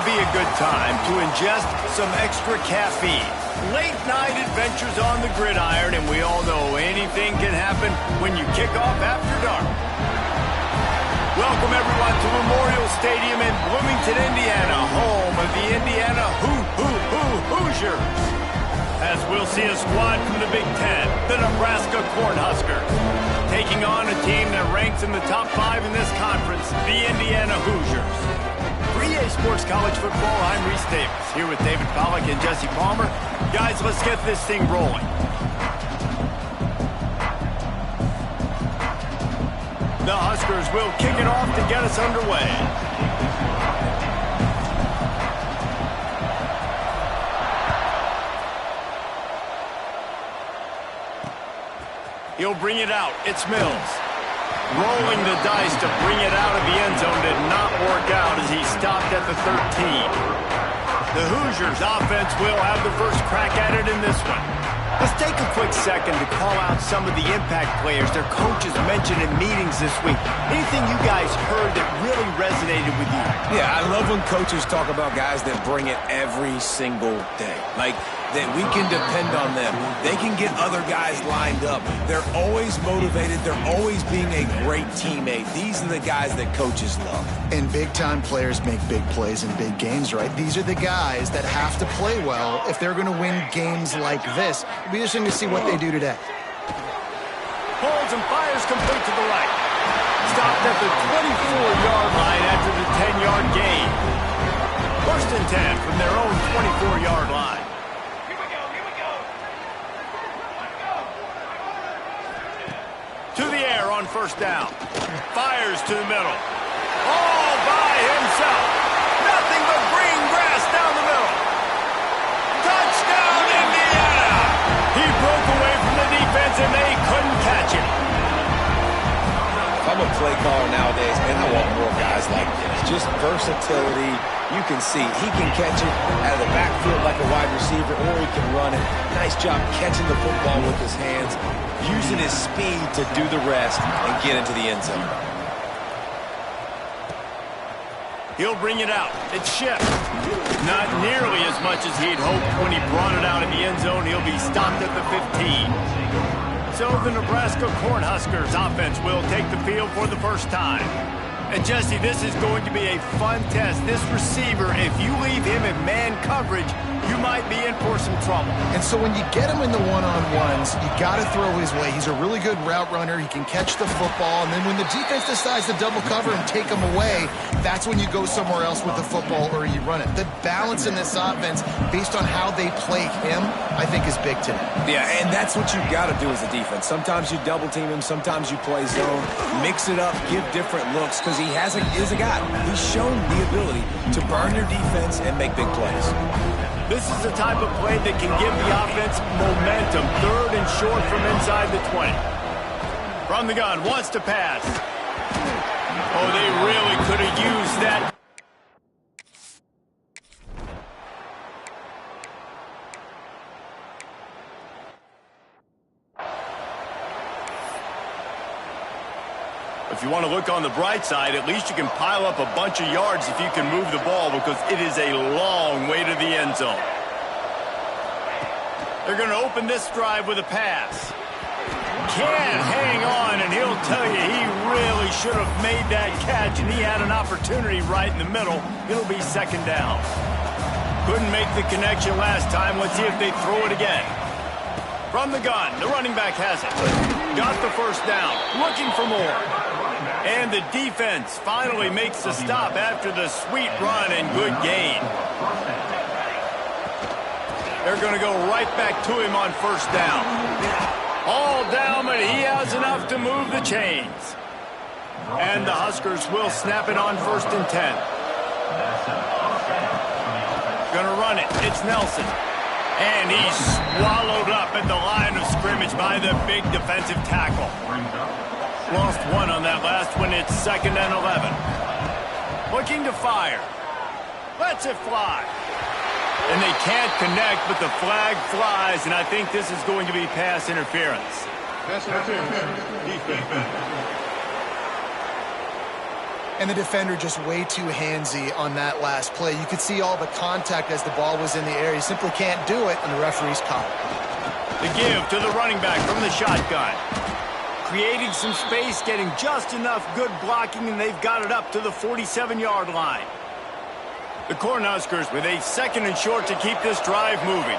be a good time to ingest some extra caffeine. Late night adventures on the gridiron, and we all know anything can happen when you kick off after dark. Welcome everyone to Memorial Stadium in Bloomington, Indiana, home of the Indiana Hoosiers. As we'll see a squad from the Big Ten, the Nebraska Cornhuskers, taking on a team that ranks in the top 5 in this conference, the Indiana Hoosiers. For EA Sports College Football, I'm Reese Davis, here with David Pollack and Jesse Palmer. Guys, let's get this thing rolling. The Huskers will kick it off to get us underway. He'll bring it out. It's Mills. Rolling the dice to bring it out of the end zone did not work out as he stopped at the 13. The Hoosiers offense will have the first crack at it in this one. Let's take a quick second to call out some of the impact players their coaches mentioned in meetings this week. Anything you guys heard that really resonated with you? Yeah, I love when coaches talk about guys that bring it every single day. Like, that we can depend on them. They can get other guys lined up. They're always motivated. They're always being a great teammate. These are the guys that coaches love. And big-time players make big plays in big games, right? These are the guys that have to play well if they're going to win games like this. It'll be interesting to see what they do today. Holds and fires complete to the right. Stopped at the 24-yard line after the 10-yard gain. First and 10 from their own 24-yard line. To the air on first down. Fires to the middle. All by himself. Nothing but green grass down the middle. Touchdown, Indiana! He broke away from the defense and they couldn't catch him. If I'm a play caller nowadays, man, I want more guys like this. Just versatility. You can see he can catch it out of the backfield like a wide receiver, or he can run it. Nice job catching the football with his hands, using his speed to do the rest and get into the end zone. He'll bring it out. It's Schiff. Not nearly as much as he'd hoped when he brought it out of the end zone. He'll be stopped at the 15. So the Nebraska Cornhuskers offense will take the field for the first time. And Jesse, this is going to be a fun test. This receiver, if you leave him in man coverage, you might be in for some trouble. And so when you get him in the one-on-ones, you got to throw his way. He's a really good route runner. He can catch the football. And then when the defense decides to double cover and take him away, that's when you go somewhere else with the football or you run it. The balance in this offense, based on how they play him, I think is big today. Yeah, and that's what you've got to do as a defense. Sometimes you double team him. Sometimes you play zone. Mix it up. Give different looks because he is a guy. He's shown the ability to burn your defense and make big plays. This is the type of play that can give the offense momentum. Third and short from inside the 20. From the gun, wants to pass. Oh, they really could have used that. If you want to look on the bright side, at least you can pile up a bunch of yards if you can move the ball because it is a long way to the end zone. They're going to open this drive with a pass. Can't hang on, and he'll tell you he really should have made that catch, and he had an opportunity right in the middle. It'll be second down. Couldn't make the connection last time. Let's see if they throw it again. From the gun, the running back has it. Got the first down, looking for more. And the defense finally makes the stop after the sweet run and good gain. They're going to go right back to him on first down. All down, but he has enough to move the chains. And the Huskers will snap it on first and 10. Going to run it. It's Nelson. And he's swallowed up at the line of scrimmage by the big defensive tackle. Lost one on that last one. It's second and 11. Looking to fire. Lets it fly. And they can't connect, but the flag flies, and I think this is going to be pass interference. And the defender just way too handsy on that last play. You could see all the contact as the ball was in the air. You simply can't do it, and the referee's caught it. The give to the running back from the shotgun. Creating some space, getting just enough good blocking, and they've got it up to the 47-yard line. The Cornhuskers with a 2nd and short to keep this drive moving.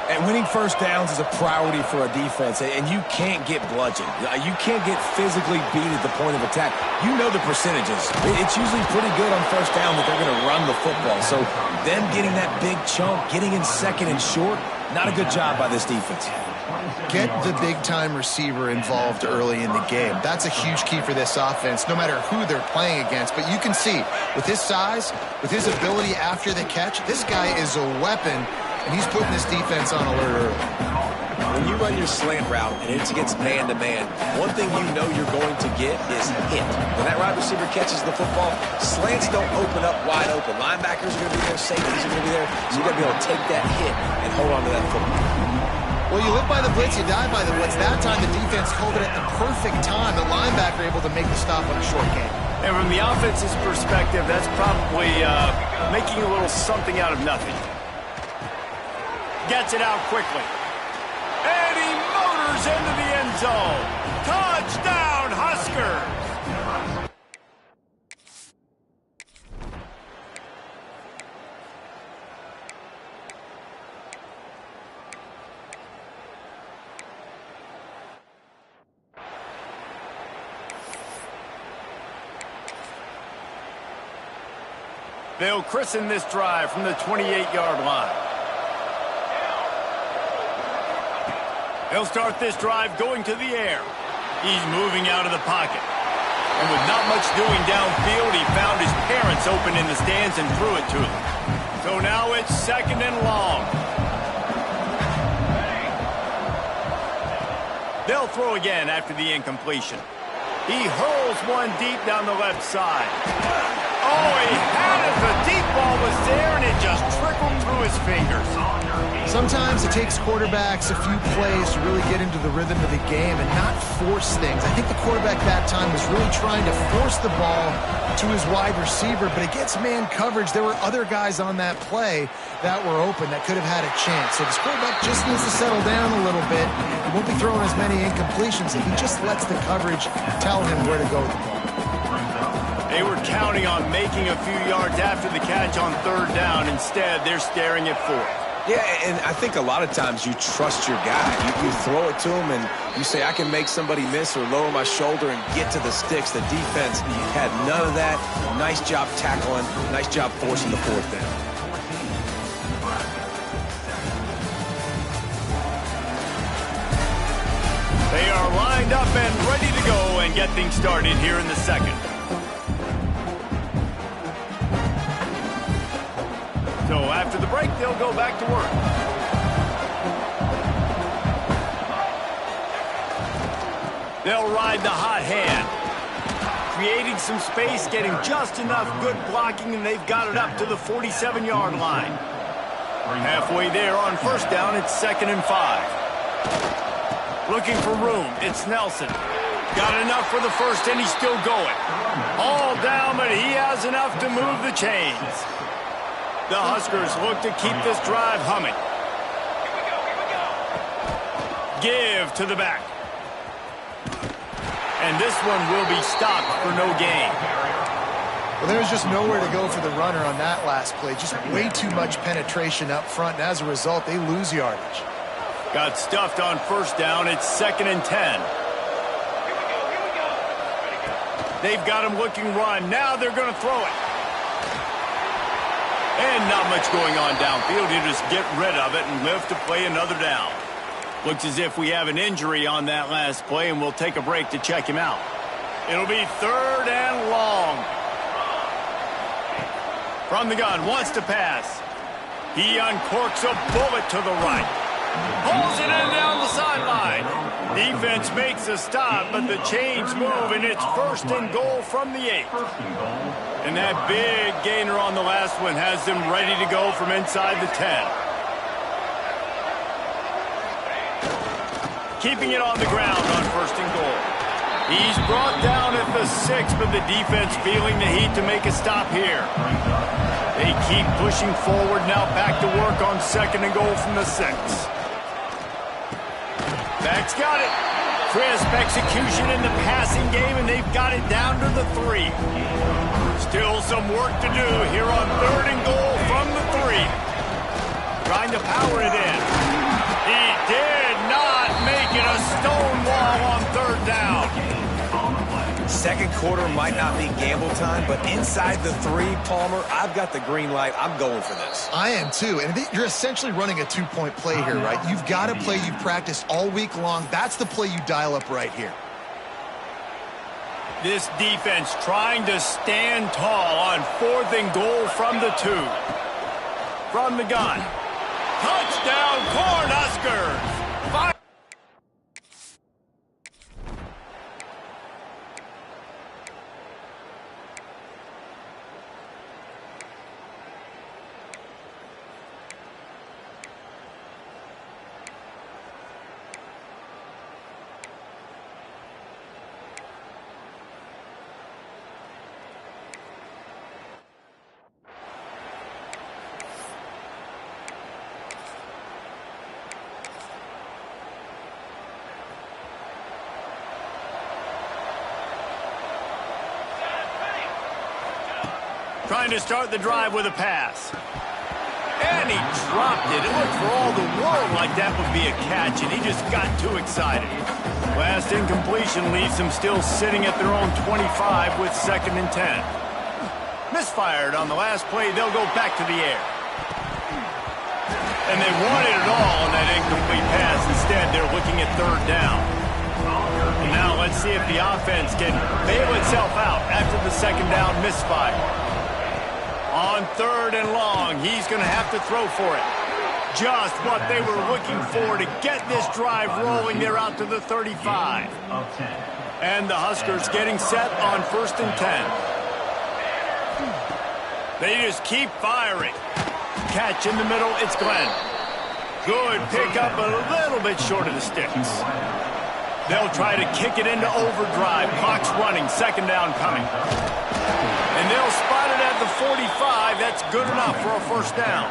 And winning first downs is a priority for a defense, and you can't get bludgeoned. You can't get physically beat at the point of attack. You know the percentages. It's usually pretty good on first down that they're going to run the football. So them getting that big chunk, getting in 2nd and short, not a good job by this defense. Get the big-time receiver involved early in the game. That's a huge key for this offense, no matter who they're playing against. But you can see, with his size, with his ability after the catch, this guy is a weapon, and he's putting this defense on alert early. When you run your slant route and it's against man-to-man, one thing you know you're going to get is hit. When that wide receiver catches the football, slants don't open up wide open. Linebackers are going to be there, safeties are going to be there, so you've got to be able to take that hit and hold on to that football. Well, you live by the blitz, you die by the blitz. That time, the defense called it at the perfect time. The linebacker able to make the stop on a short game. And from the offense's perspective, that's probably making a little something out of nothing. Gets it out quickly. And he motors into the end zone. Touchdown, Huskers! They'll christen this drive from the 28-yard line. They'll start this drive going to the air. He's moving out of the pocket. And with not much doing downfield, he found his parents open in the stands and threw it to them. So now it's 2nd and long. They'll throw again after the incompletion. He hurls one deep down the left side. Oh, he had it. The deep ball was there, and it just trickled through his fingers. Sometimes it takes quarterbacks a few plays to really get into the rhythm of the game and not force things. I think the quarterback that time was really trying to force the ball to his wide receiver, but against man coverage, there were other guys on that play that were open that could have had a chance. So this quarterback just needs to settle down a little bit. He won't be throwing as many incompletions if he just lets the coverage tell him where to go with the ball. They were counting on making a few yards after the catch on 3rd down. Instead, they're staring at 4th. Yeah, and I think a lot of times you trust your guy. You throw it to him, and you say, I can make somebody miss or lower my shoulder and get to the sticks. The defense had none of that. Nice job tackling. Nice job forcing the 4th down. They are lined up and ready to go and get things started here in the 2nd. So after the break, they'll go back to work. They'll ride the hot hand. Creating some space, getting just enough good blocking, and they've got it up to the 47-yard line. Halfway there on 1st down, it's 2nd and 5. Looking for room, it's Nelson. Got enough for the first, and he's still going. All down, but he has enough to move the chains. The Huskers look to keep this drive humming. Give to the back. And this one will be stopped for no gain. Well, there's just nowhere to go for the runner on that last play. Just way too much penetration up front, and as a result, they lose yardage. Got stuffed on 1st down. It's 2nd and 10. They've got him looking run. Now they're going to throw it. And not much going on downfield. You just get rid of it and live to play another down. Looks as if we have an injury on that last play, and we'll take a break to check him out. It'll be 3rd and long. From the gun, wants to pass. He uncorks a bullet to the right. Pulls it in down the sideline. Defense makes a stop, but the chains move, and it's 1st and goal from the 8. And that big gainer on the last one has them ready to go from inside the 10. Keeping it on the ground on 1st and goal. He's brought down at the 6, but the defense feeling the heat to make a stop here. They keep pushing forward now, back to work on 2nd and goal from the 6. Back's got it. Crisp execution in the passing game, and they've got it down to the 3. Still some work to do here on 3rd and goal from the 3. Trying to power it in. He did not make it a stone wall on 3rd down. Second quarter might not be gamble time, but inside the 3, Palmer, I've got the green light. I'm going for this. I am too, and you're essentially running a 2-point play here, right? You've got to play you've practiced all week long. That's the play you dial up right here. This defense trying to stand tall on 4th and goal from the 2. From the gun. Touchdown, Cornhuskers! Trying to start the drive with a pass. And he dropped it. It looked for all the world like that would be a catch, and he just got too excited. Last incompletion leaves them still sitting at their own 25 with 2nd and 10. Misfired on the last play. They'll go back to the air. And they wanted it all on that incomplete pass. Instead, they're looking at 3rd down. And now let's see if the offense can bail itself out after the 2nd down misfire. On 3rd and long, he's going to have to throw for it. Just what they were looking for to get this drive rolling. They're out to the 35. And the Huskers getting set on 1st and 10. They just keep firing. Catch in the middle, it's Glenn. Good pick up, a little bit short of the sticks. They'll try to kick it into overdrive. Clock's running, 2nd down coming. And they'll spot it at the 45. That's good enough for a 1st down.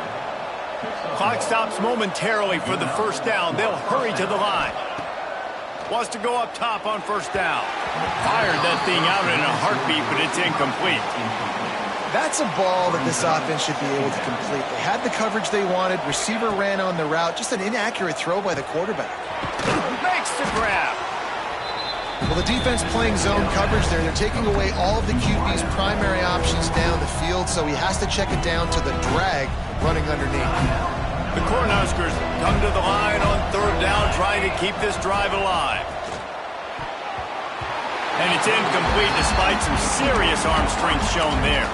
Clock stops momentarily for the 1st down. They'll hurry to the line. Wants to go up top on 1st down. Fired that thing out in a heartbeat, but it's incomplete. That's a ball that this offense should be able to complete. They had the coverage they wanted. Receiver ran on the route. Just an inaccurate throw by the quarterback. Makes the grab. Well, the defense playing zone coverage there. They're taking away all of the QB's primary options down the field, so he has to check it down to the drag running underneath. The Cornhuskers come to the line on 3rd down, trying to keep this drive alive. And it's incomplete despite some serious arm strength shown there.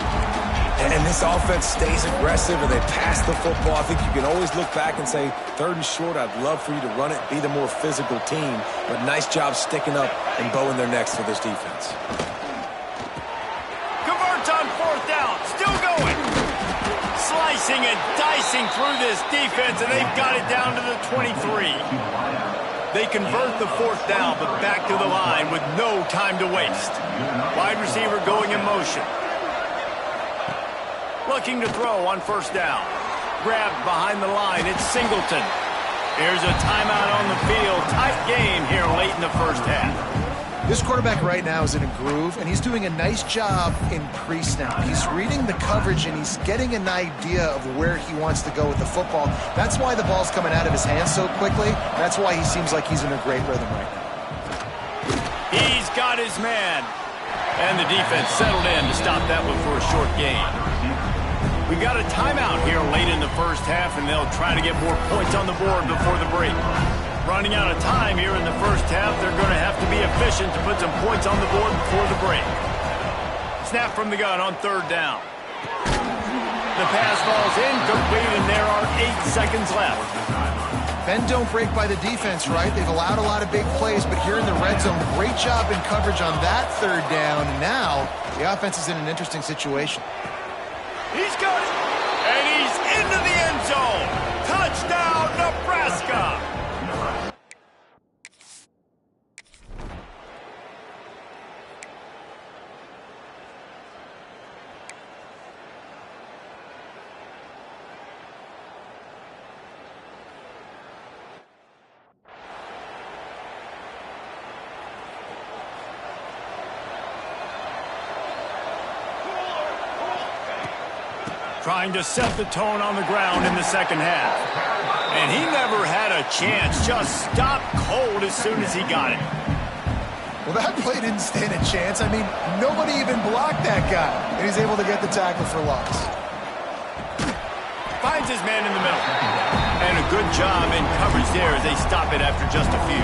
And this offense stays aggressive and they pass the football. I think you can always look back and say, 3rd and short, I'd love for you to run it, be the more physical team. But nice job sticking up and bowing their necks for this defense. Converts on 4th down, still going. Slicing and dicing through this defense, and they've got it down to the 23. They convert the 4th down, but back to the line with no time to waste. Wide receiver going in motion. Looking to throw on 1st down. Grabbed behind the line. It's Singleton. Here's a timeout on the field. Tight game here late in the 1st half. This quarterback right now is in a groove, and he's doing a nice job in pre-snap. He's reading the coverage, and he's getting an idea of where he wants to go with the football. That's why the ball's coming out of his hands so quickly. That's why he seems like he's in a great rhythm right now. He's got his man. And the defense settled in to stop that one for a short gain. We've got a timeout here late in the 1st half, and they'll try to get more points on the board before the break. Running out of time here in the 1st half, they're going to have to be efficient to put some points on the board before the break. Snap from the gun on 3rd down. The pass falls incomplete, and there are 8 seconds left. Bend don't break by the defense, right? They've allowed a lot of big plays, but here in the red zone, great job in coverage on that 3rd down. Now, the offense is in an interesting situation. He's got it, and he's into the end zone. Touchdown, Nebraska. Trying to set the tone on the ground in the second half. And he never had a chance. Just stopped cold as soon as he got it. Well, that play didn't stand a chance. I mean, nobody even blocked that guy. And he's able to get the tackle for loss. Finds his man in the middle. And a good job in coverage there as they stop it after just a few.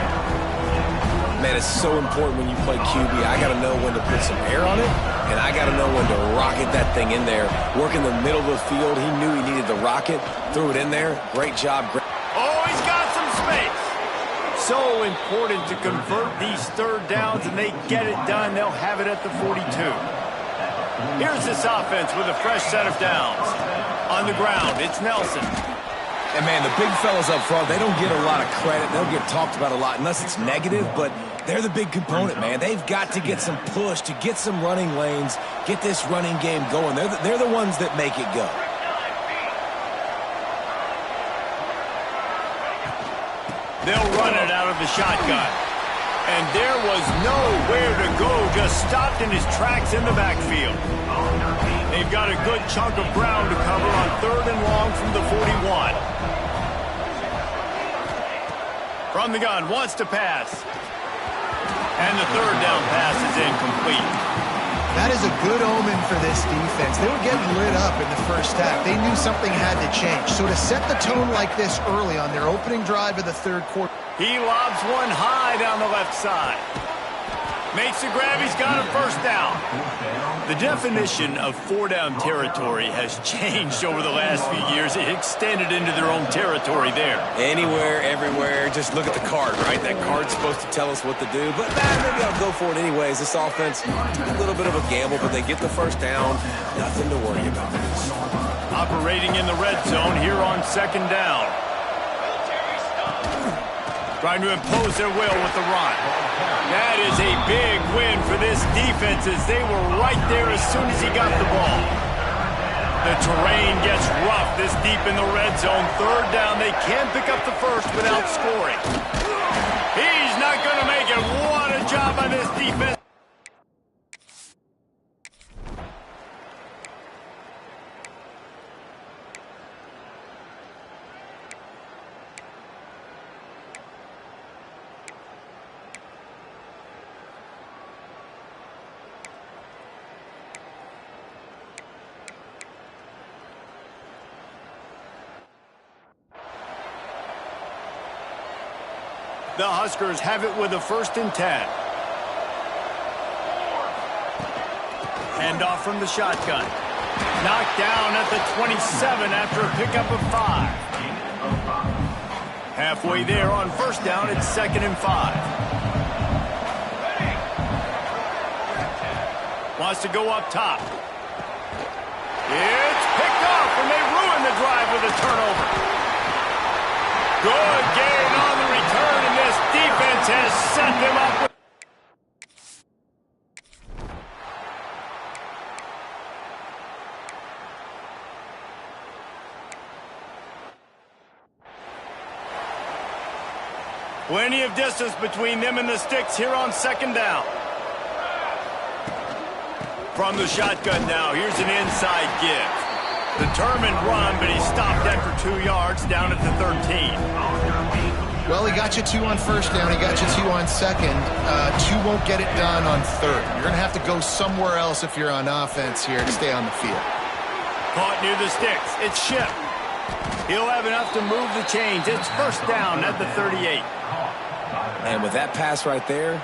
Man, it's so important when you play QB. I got to know when to put some air on it, and I got to know when to rocket that thing in there. Work in the middle of the field. He knew he needed the rocket. Threw it in there. Great job. Oh, he's got some space. So important to convert these third downs, and they get it done. They'll have it at the 42. Here's this offense with a fresh set of downs. On the ground, it's Nelson. And, man, the big fellas up front, they don't get a lot of credit. They'll get talked about a lot unless it's negative, but they're the big component, man. They've got to get some push to get some running lanes, get this running game going. They're the ones that make it go. They'll run it out of the shotgun. And there was nowhere to go, just stopped in his tracks in the backfield. They've got a good chunk of ground to cover on 3rd and long from the 41. From the gun, wants to pass. And the 3rd down pass is incomplete. That is a good omen for this defense. They were getting lit up in the first half. They knew something had to change. So to set the tone like this early on their opening drive of the 3rd quarter. He lobs one high down the left side. Makes the grab, he's got a 1st down. The definition of 4-down territory has changed over the last few years. It extended into their own territory there. Anywhere, everywhere, just look at the card, right? That card's supposed to tell us what to do, but maybe I'll go for it anyways. This offense, a little bit of a gamble, but they get the 1st down. Nothing to worry about. Operating in the red zone here on 2nd down. Trying to impose their will with the run. That is a big win for this defense as they were right there as soon as he got the ball. The terrain gets rough this deep in the red zone. 3rd down, they can't pick up the 1st without scoring. He's not going to make it. What a job by this defense. The Huskers have it with a 1st and 10. Handoff from the shotgun. Knocked down at the 27 after a pickup of 5. Halfway there on 1st down, it's 2nd and 5. Wants to go up top. It's picked off, and they ruin the drive with a turnover. Good gain on the return, and this defense has set them up. Plenty of distance between them and the sticks here on 2nd down. From the shotgun now, here's an inside give. Determined run, but he stopped after 2 yards down at the 13. Well, he got you 2 on 1st down. He got you 2 on 2nd. 2 won't get it done on 3rd. You're going to have to go somewhere else if you're on offense here to stay on the field. Caught near the sticks. It's Ship. He'll have enough to move the chains. It's 1st down at the 38. And with that pass right there,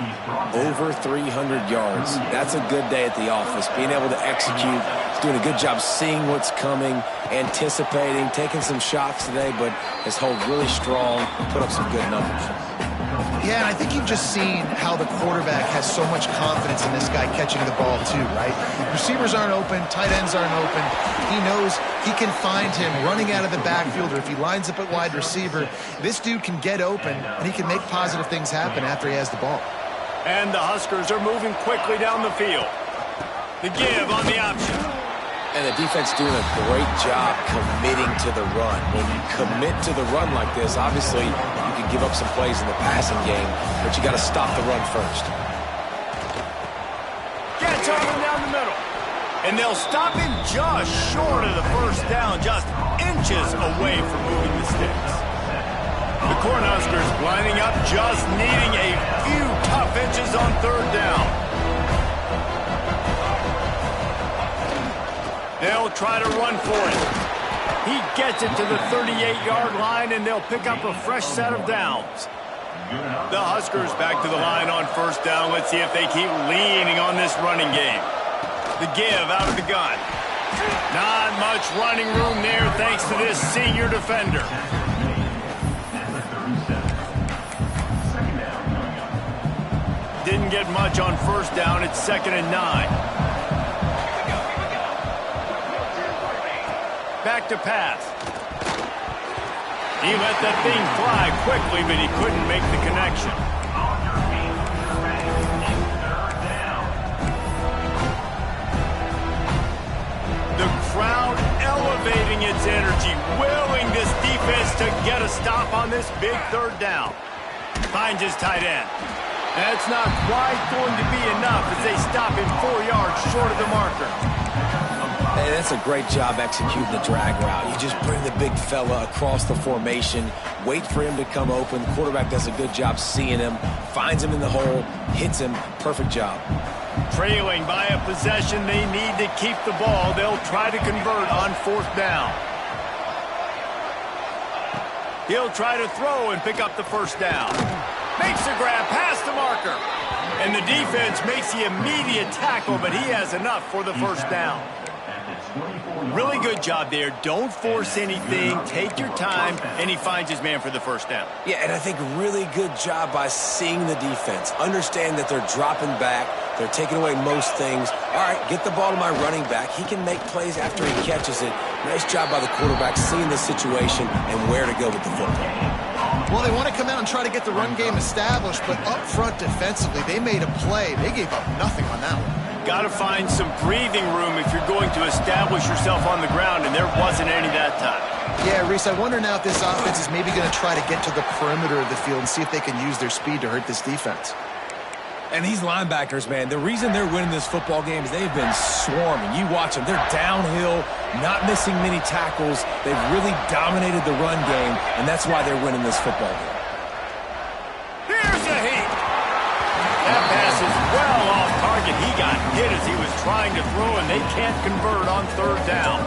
over 300 yards. That's a good day at the office. Being able to execute, doing a good job seeing what's coming, anticipating, taking some shots today, but has held really strong, put up some good numbers. Yeah, and I think you've just seen how the quarterback has so much confidence in this guy catching the ball too, right? Receivers aren't open, tight ends aren't open. He knows he can find him running out of the backfield, or if he lines up at wide receiver, this dude can get open, and he can make positive things happen after he has the ball. And the Huskers are moving quickly down the field. The give on the option. And the defense doing a great job committing to the run. When you commit to the run like this, obviously you can give up some plays in the passing game, but you got to stop the run first. Gets on him down the middle. And they'll stop him just short of the first down, just inches away from moving the sticks. The Cornhuskers lining up, just needing a few tough inches on third down. They'll try to run for it. He gets it to the 38-yard line, and they'll pick up a fresh set of downs. The Huskers back to the line on first down. Let's see if they keep leaning on this running game. The give out of the gun. Not much running room there thanks to this senior defender. Didn't get much on first down. It's 2nd and 9. Back to pass. He let that thing fly quickly, but he couldn't make the connection. The crowd elevating its energy, willing this defense to get a stop on this big third down. Finds his tight end. That's not quite going to be enough as they stop him 4 yards short of the marker. Hey, that's a great job executing the drag route. You just bring the big fella across the formation, wait for him to come open. The quarterback does a good job seeing him, finds him in the hole, hits him. Perfect job. Trailing by a possession, they need to keep the ball. They'll try to convert on 4th down. He'll try to throw and pick up the first down. Makes the grab past the marker. And the defense makes the immediate tackle, but he has enough for the first down. Really good job there. Don't force anything. Take your time, and he finds his man for the first down. Yeah, and I think really good job by seeing the defense. Understand that they're dropping back. They're taking away most things. All right, get the ball to my running back. He can make plays after he catches it. Nice job by the quarterback seeing the situation and where to go with the football. Well, they want to come out and try to get the run game established, but up front defensively, they made a play. They gave up nothing on that one. Got to find some breathing room if you're going to establish yourself on the ground, and there wasn't any that time. Yeah, Reese, I wonder now if this offense is maybe going to try to get to the perimeter of the field and see if they can use their speed to hurt this defense. And these linebackers, man, the reason they're winning this football game is they've been swarming. You watch them. They're downhill, not missing many tackles. They've really dominated the run game, and that's why they're winning this football game. Here's a heat. That pass is well off target. He got hit as he was trying to throw, and they can't convert on 3rd down.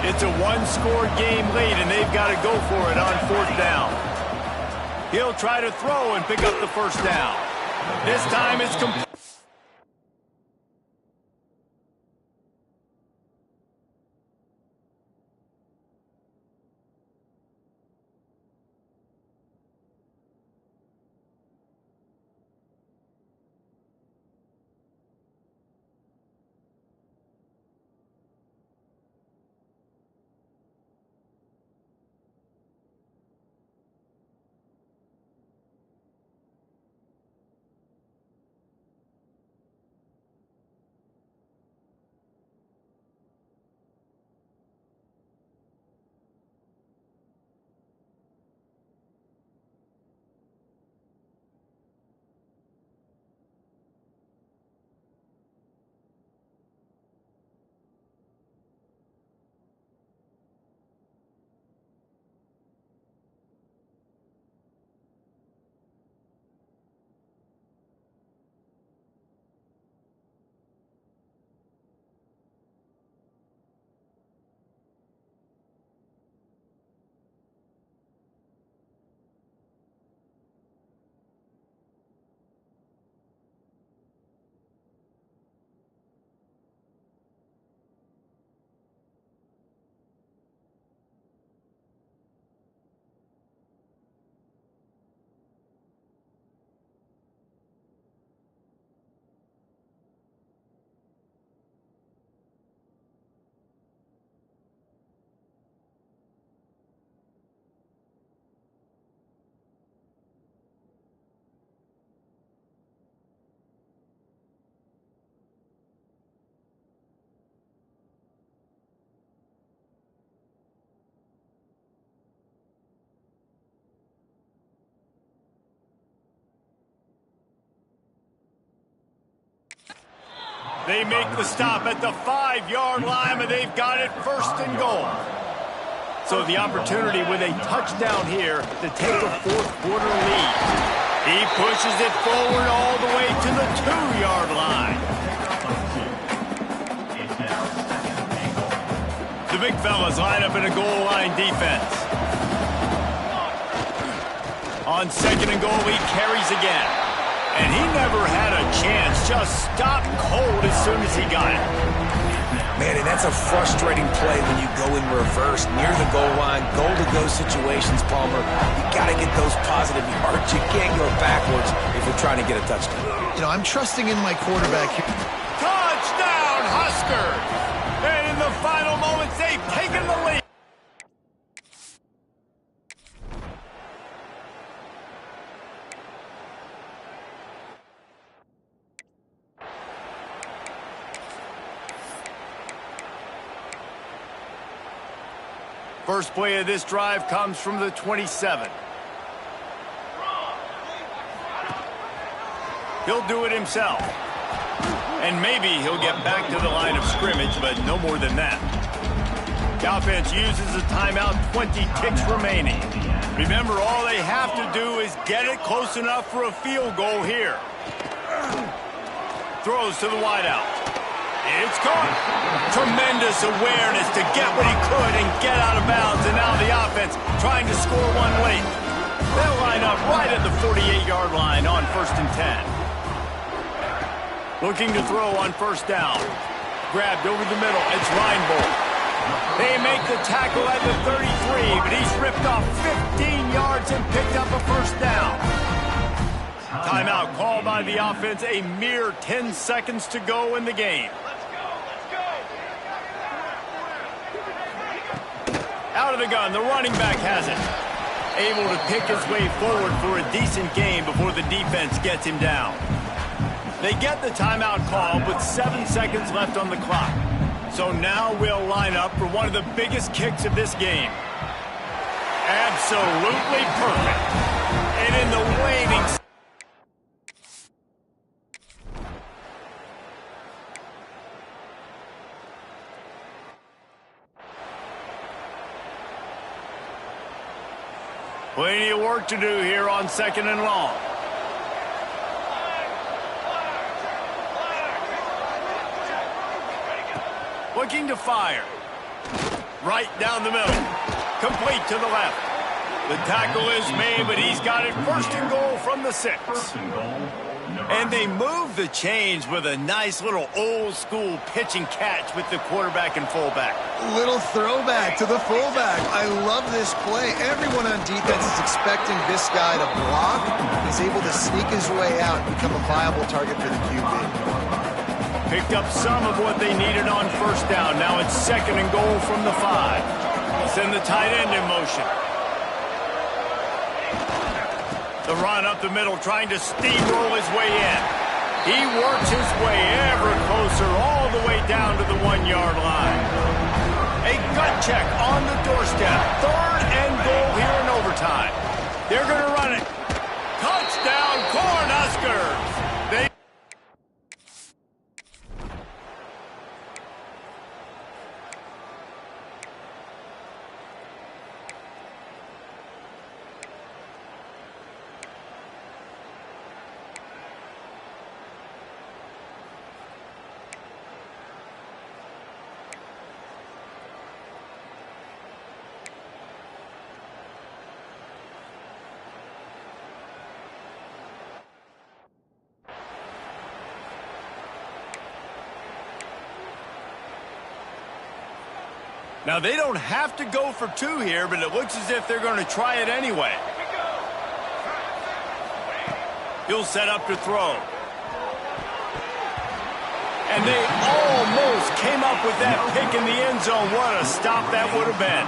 It's a one-score game late, and they've got to go for it on 4th down. He'll try to throw and pick up the first down. This time it's complete. They make the stop at the 5-yard line, but they've got it first and goal. So the opportunity with a touchdown here to take a fourth-quarter lead. He pushes it forward all the way to the 2-yard line. The big fellas line up in a goal line defense. On second and goal, he carries again. And he never had a chance, just stopped cold as soon as he got it. Man, and that's a frustrating play when you go in reverse near the goal line, goal-to-go situations, Palmer. You got to get those positive yards. You can't go backwards if you're trying to get a touchdown. You know, I'm trusting in my quarterback here. Touchdown, Huskers! And in the final moments, they've taken the lead. First play of this drive comes from the 27. He'll do it himself. And maybe he'll get back to the line of scrimmage, but no more than that. The offense uses a timeout, 20 ticks remaining. Remember, all they have to do is get it close enough for a field goal here. Throws to the wideout. It's caught. Tremendous awareness to get what he could and get out of bounds. And now the offense trying to score one late. They'll line up right at the 48-yard line on 1st and 10. Looking to throw on first down. Grabbed over the middle. It's Reinbold. They make the tackle at the 33, but he's ripped off 15 yards and picked up a first down. Timeout called by the offense. A mere 10 seconds to go in the game. Out of the gun, the running back has it. Able to pick his way forward for a decent game before the defense gets him down. They get the timeout call with 7 seconds left on the clock. So now we'll line up for one of the biggest kicks of this game. Absolutely perfect. And in the waning... Plenty of work to do here on 2nd and long. Looking to fire. Right down the middle. Complete to the left. The tackle is made, but he's got it first and goal from the 6. And they move the chains with a nice little old-school pitch and catch with the quarterback and fullback. Little throwback to the fullback. I love this play. Everyone on defense is expecting this guy to block. He's able to sneak his way out and become a viable target for the QB. Picked up some of what they needed on first down. Now it's 2nd and goal from the 5. Send the tight end in motion. The run up the middle, trying to steamroll his way in. He works his way ever closer, all the way down to the 1-yard line. A gut check on the doorstep. 3rd and goal here in overtime. They're going to run it. Touchdown, Cornhuskers! Now, they don't have to go for 2 here, but it looks as if they're going to try it anyway. He'll set up to throw. And they almost came up with that pick in the end zone. What a stop that would have been.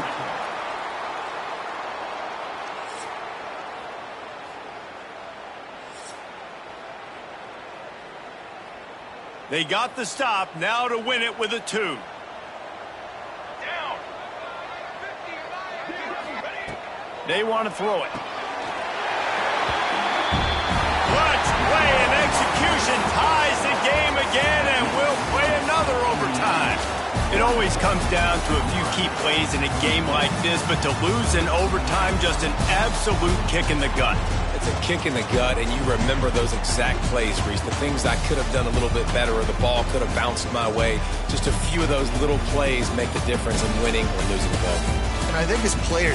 They got the stop, now to win it with a 2. They want to throw it. Clutch play and execution ties the game again, and will play It always comes down to a few key plays in a game like this, but to lose in overtime, just an absolute kick in the gut. It's a kick in the gut, and you remember those exact plays, Reese. The things I could have done a little bit better, or the ball could have bounced my way. Just a few of those little plays make the difference in winning or losing a ball. And I think as players,